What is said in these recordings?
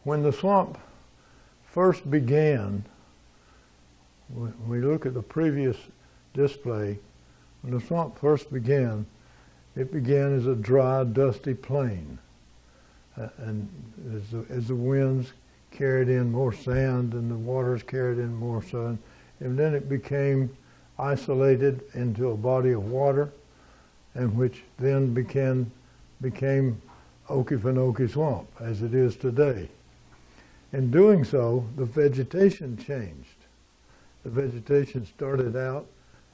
When the swamp first began, when we look at the previous display, when the swamp first began, it began as a dry, dusty plain. And as the winds carried in more sand and the waters carried in more sand, and then it became isolated into a body of water, and which then became Okefenokee Swamp, as it is today. In doing so, the vegetation changed. The vegetation started out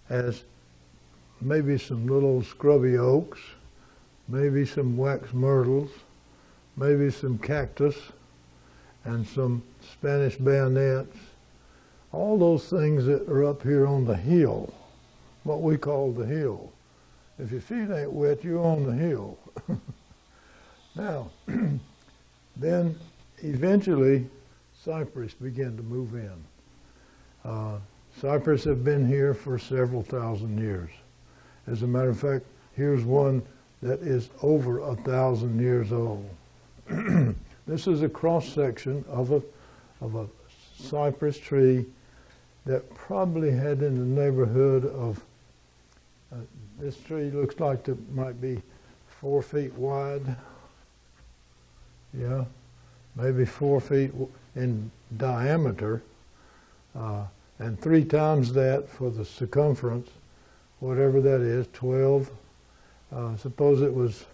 as maybe some little scrubby oaks, maybe some wax myrtles, maybe some cactus, and some Spanish bayonets. All those things that are up here on the hill, what we call the hill. If your feet ain't wet, you're on the hill. Now, then eventually cypress began to move in. Cypress have been here for several thousand years. As a matter of fact, here's one that is over 1,000 years old. This is a cross-section of a cypress tree that probably had in the neighborhood of, this tree looks like it might be 4 feet wide. Yeah, maybe 4 feet in diameter, and 3 times that for the circumference, whatever that is, 12. Suppose it was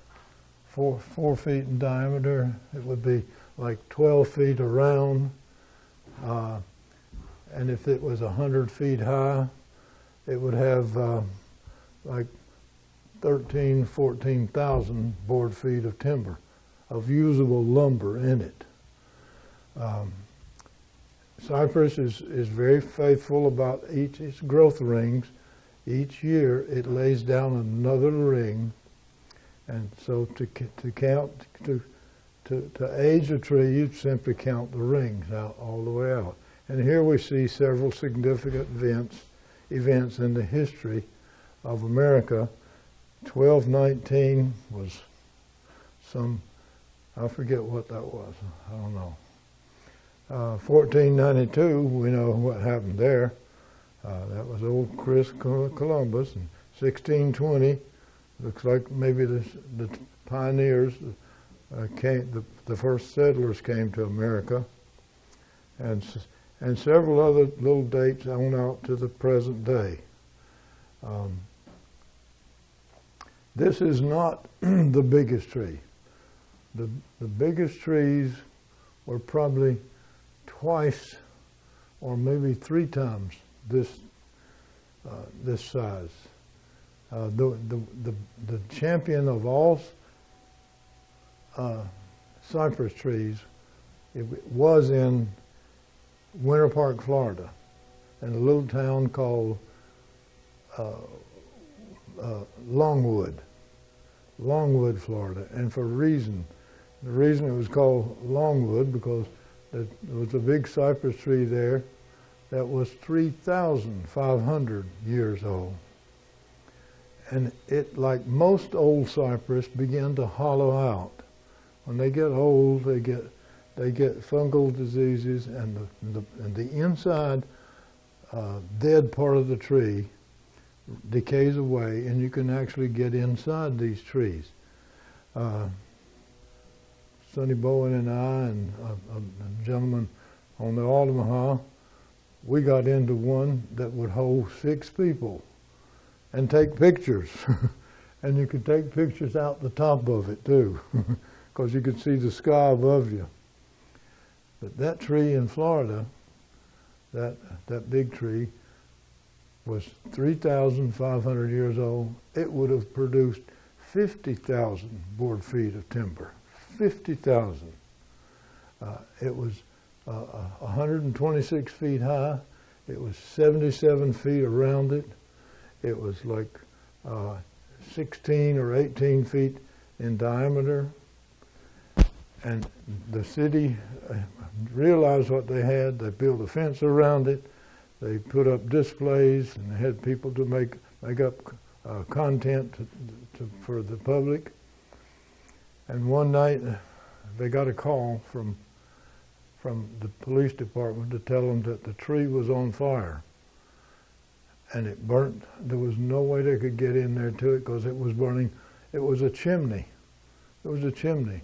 4 feet in diameter, it would be like 12 feet around. And if it was 100 feet high, it would have like 14,000 board feet of timber, of usable lumber in it. Cypress is very faithful about its growth rings. Each year it lays down another ring, and so to age a tree, you simply count the rings out all the way out. And here we see several significant events in the history of America. 1219 was some, I forget what that was, I don't know. 1492, we know what happened there. That was old Chris Columbus. And 1620, looks like maybe the pioneers the first settlers came to America. And several other little dates on out to the present day. This is not the biggest tree. The biggest trees were probably twice or maybe 3 times this size. The champion of all cypress trees, it was in Winter Park, Florida, in a little town called Longwood, Florida. And for a reason. The reason it was called Longwood, because there was a big cypress tree there that was 3,500 years old. And it, like most old cypress, began to hollow out. When they get old, they get fungal diseases, and the inside dead part of the tree decays away, and you can actually get inside these trees. Sonny Bowen and I and a gentleman on the Altamaha, we got into one that would hold 6 people and take pictures. And you could take pictures out the top of it too, because you could see the sky above you. But that tree in Florida, that big tree, was 3,500 years old. It would have produced 50,000 board feet of timber. 50,000. It was 126 feet high. It was 77 feet around it. It was like 16 or 18 feet in diameter. And the city realized what they had. They built a fence around it. They put up displays, and they had people to make up content for the public. And one night, they got a call from from the police department to tell them that the tree was on fire. And it burnt. There was no way they could get in there to it because it was burning. It was a chimney. It was a chimney.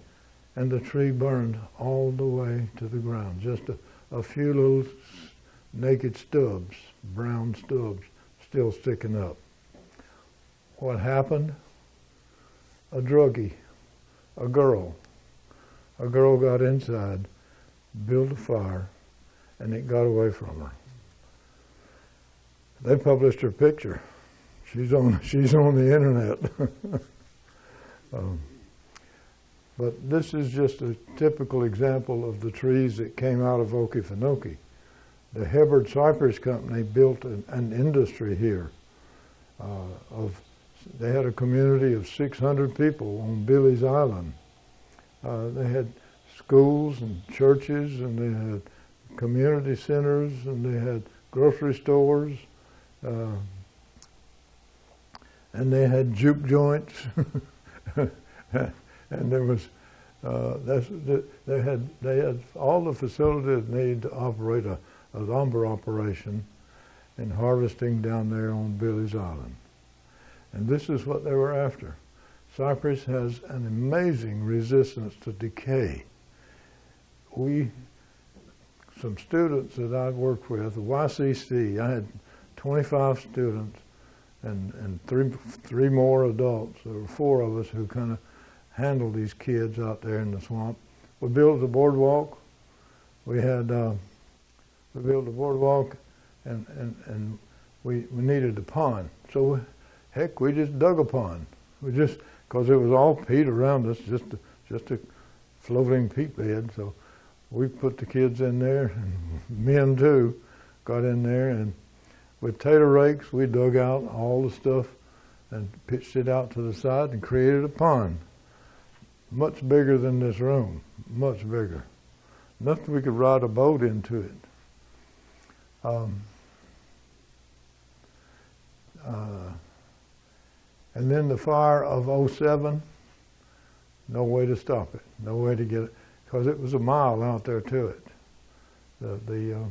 And the tree burned all the way to the ground. Just a few little naked stubs, brown stubs, still sticking up. What happened? A druggie, a girl got inside, built a fire, and it got away from her. They published her picture. She's on the internet. But this is just a typical example of the trees that came out of Okefenokee. The Hubbard Cypress Company built an industry here. They had a community of 600 people on Billy's Island. They had schools and churches, and they had community centers, and they had grocery stores, and they had juke joints. And there was, they had all the facilities needed to operate a lumber operation and harvesting down there on Billy's Island. And this is what they were after. Cypress has an amazing resistance to decay. Some students that I've worked with, the YCC, I had 25 students and three more adults. There were 4 of us who kind of handle these kids out there in the swamp. We built a boardwalk. We built a boardwalk, and we needed a pond. So heck, we just dug a pond. Because it was all peat around us, just a floating peat bed. So we put the kids in there, and men too, got in there, and with tater rakes we dug out all the stuff and pitched it out to the side and created a pond. Much bigger than this room, much bigger. Enough that we could ride a boat into it. And then the fire of '07, no way to stop it, no way to get it, because it was a mile out there to it. The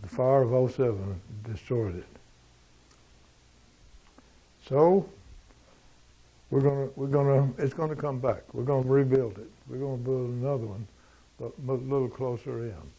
fire of '07 destroyed it. So it's gonna come back. We're gonna rebuild it. We're gonna build another one, but a little closer in.